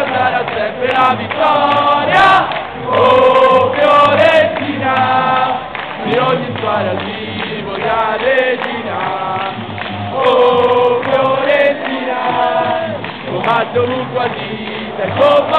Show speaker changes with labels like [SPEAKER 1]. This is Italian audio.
[SPEAKER 1] sarà sempre la vittoria. Oh Fiorentina, di ogni squadra ti voglio regina. Oh Fiorentina, combatto ovunque a dita e con